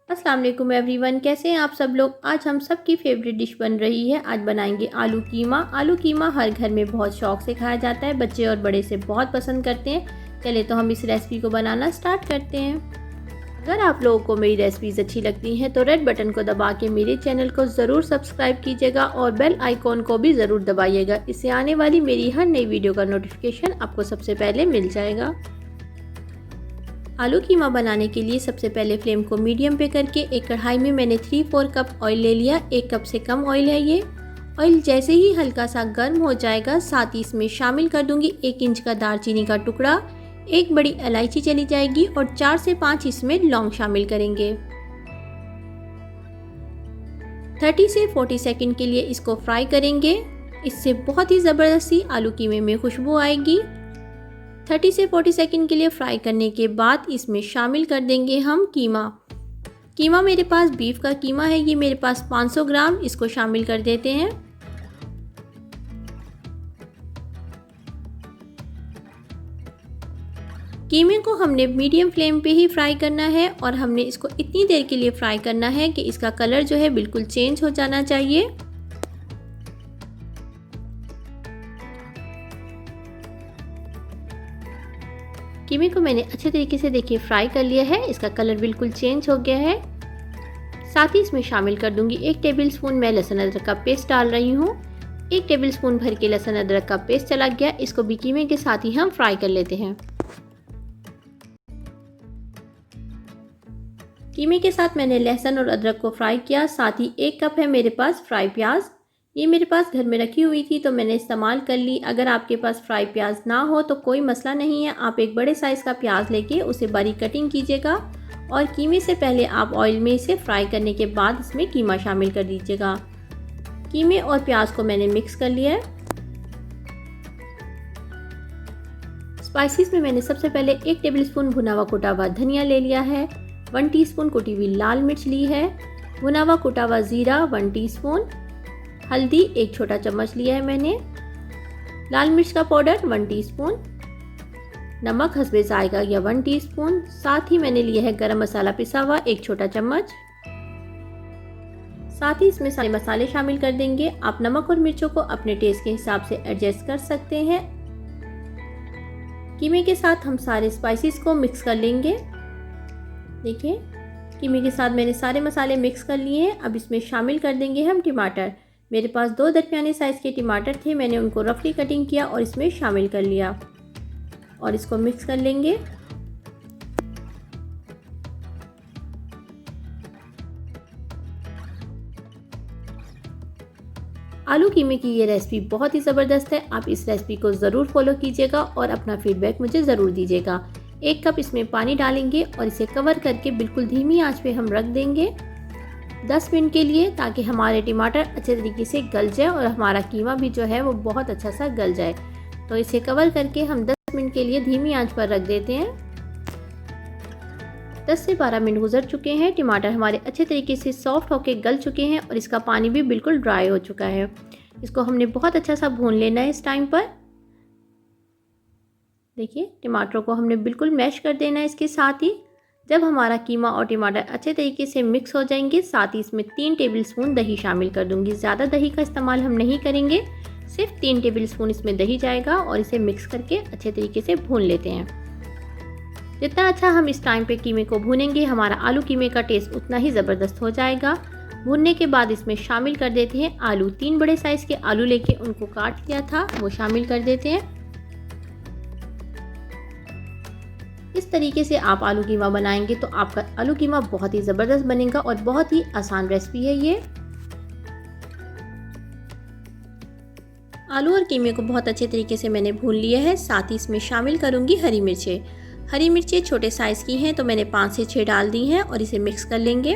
अस्सलाम वालेकुम एवरीवन, कैसे हैं आप सब लोग। आज हम सब की फेवरेट डिश बन रही है। आज बनाएंगे आलू कीमा। आलू कीमा हर घर में बहुत शौक से खाया जाता है, बच्चे और बड़े से बहुत पसंद करते हैं। चले तो हम इस रेसिपी को बनाना स्टार्ट करते हैं। अगर आप लोगों को मेरी रेसिपीज़ अच्छी लगती हैं तो रेड बटन को दबा के मेरे चैनल को ज़रूर सब्सक्राइब कीजिएगा और बेल आइकॉन को भी ज़रूर दबाइएगा। इससे आने वाली मेरी हर नई वीडियो का नोटिफिकेशन आपको सबसे पहले मिल जाएगा। आलू कीमा बनाने के लिए सबसे पहले फ्लेम को मीडियम पे करके एक कढ़ाई में मैंने 3-4 कप ऑयल ले लिया। 1 कप से कम ऑयल है ये। ऑयल जैसे ही हल्का सा गर्म हो जाएगा, साथ ही इसमें शामिल कर दूंगी 1 इंच का दालचीनी का टुकड़ा, 1 बड़ी इलायची चली जाएगी और 4 से 5 इसमें लौंग शामिल करेंगे। 30 से 40 सेकंड के लिए इसको फ्राई करेंगे। इससे बहुत ही ज़बरदस्ती आलू कीमे में खुशबू आएगी। 30 से 40 सेकंड के लिए फ्राई करने के बाद इसमें शामिल कर देंगे हम कीमा। कीमा मेरे पास बीफ का कीमा है, ये मेरे पास 500 ग्राम। इसको शामिल कर देते हैं। कीमे को हमने मीडियम फ्लेम पे ही फ्राई करना है और हमने इसको इतनी देर के लिए फ्राई करना है कि इसका कलर जो है बिल्कुल चेंज हो जाना चाहिए। कीमे को मैंने अच्छे तरीके से देखिए फ्राई कर लिया है। इसका कलर बिल्कुल चेंज हो गया है। साथ ही इसमें शामिल कर दूंगी 1 टेबलस्पून मैं लहसुन अदरक का पेस्ट डाल रही हूँ। 1 टेबलस्पून भर के लहसुन अदरक का पेस्ट चला गया। इसको भी कीमे के साथ ही हम फ्राई कर लेते हैं। कीमे के साथ मैंने लहसुन और अदरक को फ्राई किया। साथ ही 1 कप है मेरे पास फ्राई प्याज। ये मेरे पास घर में रखी हुई थी तो मैंने इस्तेमाल कर ली। अगर आपके पास फ्राई प्याज ना हो तो कोई मसला नहीं है, आप एक बड़े साइज़ का प्याज लेके उसे बारीक कटिंग कीजिएगा और कीमे से पहले आप ऑयल में इसे फ्राई करने के बाद इसमें कीमा शामिल कर दीजिएगा। कीमे और प्याज को मैंने मिक्स कर लिया है। स्पाइसेस में मैंने सबसे पहले 1 टेबलस्पून भुना हुआ कुटा हुआ धनिया ले लिया है, 1 टीस्पून कुटी हुई लाल मिर्च ली है, भुना हुआ कुटा हुआ ज़ीरा 1 टीस्पून, हल्दी 1 छोटा चम्मच लिया है मैंने, लाल मिर्च का पाउडर 1 टीस्पून, नमक हस्बे जायका या 1 टीस्पून। साथ ही मैंने लिया है गरम मसाला पिसा हुआ 1 छोटा चम्मच। साथ ही इसमें सारे मसाले शामिल कर देंगे। आप नमक और मिर्चों को अपने टेस्ट के हिसाब से एडजस्ट कर सकते हैं। कीमे के साथ हम सारे स्पाइसेस को मिक्स कर लेंगे। देखिए कीमे के साथ मैंने सारे मसाले मिक्स कर लिए हैं। अब इसमें शामिल कर देंगे हम टमाटर। मेरे पास 2 दरमियाने साइज़ के टमाटर थे, मैंने उनको रफली कटिंग किया और इसमें शामिल कर लिया और इसको मिक्स कर लेंगे। आलू कीमे की ये रेसिपी बहुत ही ज़बरदस्त है। आप इस रेसिपी को ज़रूर फॉलो कीजिएगा और अपना फीडबैक मुझे ज़रूर दीजिएगा। 1 कप इसमें पानी डालेंगे और इसे कवर करके बिल्कुल धीमी आंच पे हम रख देंगे 10 मिनट के लिए, ताकि हमारे टमाटर अच्छे तरीके से गल जाए और हमारा कीमा भी जो है वो बहुत अच्छा सा गल जाए। तो इसे कवर करके हम 10 मिनट के लिए धीमी आंच पर रख देते हैं। 10 से 12 मिनट गुजर चुके हैं। टमाटर हमारे अच्छे तरीके से सॉफ्ट होकर गल चुके हैं और इसका पानी भी बिल्कुल ड्राई हो चुका है। इसको हमने बहुत अच्छा सा भून लेना है। इस टाइम पर देखिए टमाटरों को हमने बिल्कुल मैश कर देना है इसके साथ ही। जब हमारा कीमा और टमाटर अच्छे तरीके से मिक्स हो जाएंगे, साथ ही इसमें 3 टेबलस्पून दही शामिल कर दूंगी। ज़्यादा दही का इस्तेमाल हम नहीं करेंगे, सिर्फ 3 टेबलस्पून इसमें दही जाएगा और इसे मिक्स करके अच्छे तरीके से भून लेते हैं। जितना अच्छा हम इस टाइम पे कीमे को भूनेंगे, हमारा आलू कीमे का टेस्ट उतना ही ज़बरदस्त हो जाएगा। भूनने के बाद इसमें शामिल कर देते हैं आलू। 3 बड़े साइज़ के आलू लेके उनको काट लिया था, वो शामिल कर देते हैं। इस तरीके से आप आलू कीमा बनाएंगे तो आपका आलू कीमा बहुत ही ज़बरदस्त बनेगा और बहुत ही आसान रेसिपी है ये। आलू और कीमे को बहुत अच्छे तरीके से मैंने भून लिया है। साथ ही इसमें शामिल करूंगी हरी मिर्चें। हरी मिर्चें छोटे साइज़ की हैं तो मैंने 5 से 6 डाल दी हैं और इसे मिक्स कर लेंगे।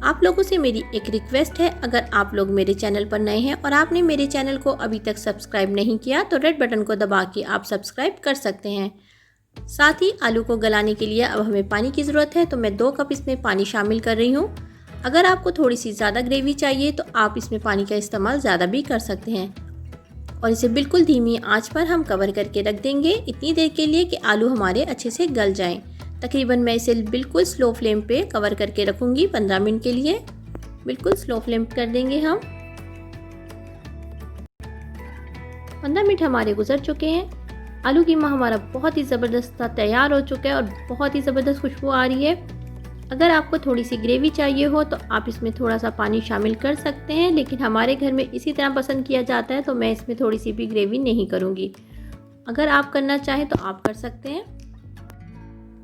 आप लोगों से मेरी एक रिक्वेस्ट है, अगर आप लोग मेरे चैनल पर नए हैं और आपने मेरे चैनल को अभी तक सब्सक्राइब नहीं किया तो रेड बटन को दबा के आप सब्सक्राइब कर सकते हैं। साथ ही आलू को गलाने के लिए अब हमें पानी की ज़रूरत है, तो मैं 2 कप इसमें पानी शामिल कर रही हूँ। अगर आपको थोड़ी सी ज़्यादा ग्रेवी चाहिए तो आप इसमें पानी का इस्तेमाल ज़्यादा भी कर सकते हैं। और इसे बिल्कुल धीमी आंच पर हम कवर करके रख देंगे इतनी देर के लिए कि आलू हमारे अच्छे से गल जाएं। तकरीबन मैं इसे बिल्कुल स्लो फ्लेम पे कवर करके रखूँगी 15 मिनट के लिए। बिल्कुल स्लो फ्लेम कर देंगे हम। 15 मिनट हमारे गुजर चुके हैं। आलू कीमा हमारा बहुत ही ज़बरदस्त तैयार हो चुका है और बहुत ही ज़बरदस्त खुशबू आ रही है। अगर आपको थोड़ी सी ग्रेवी चाहिए हो तो आप इसमें थोड़ा सा पानी शामिल कर सकते हैं, लेकिन हमारे घर में इसी तरह पसंद किया जाता है तो मैं इसमें थोड़ी सी भी ग्रेवी नहीं करूँगी। अगर आप करना चाहें तो आप कर सकते हैं।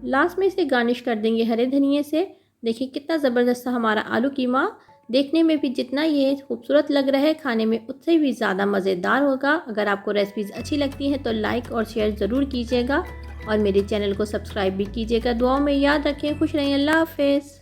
लास्ट में इसे गार्निश कर देंगे हरे धनिए से। देखिए कितना ज़बरदस्त हमारा आलू कीमा देखने में भी जितना ये खूबसूरत लग रहा है, खाने में उससे भी ज़्यादा मज़ेदार होगा। अगर आपको रेसिपीज़ अच्छी लगती हैं तो लाइक और शेयर ज़रूर कीजिएगा और मेरे चैनल को सब्सक्राइब भी कीजिएगा। दुआओं में याद रखें। खुश रहें। अल्लाह हाफ़िज़।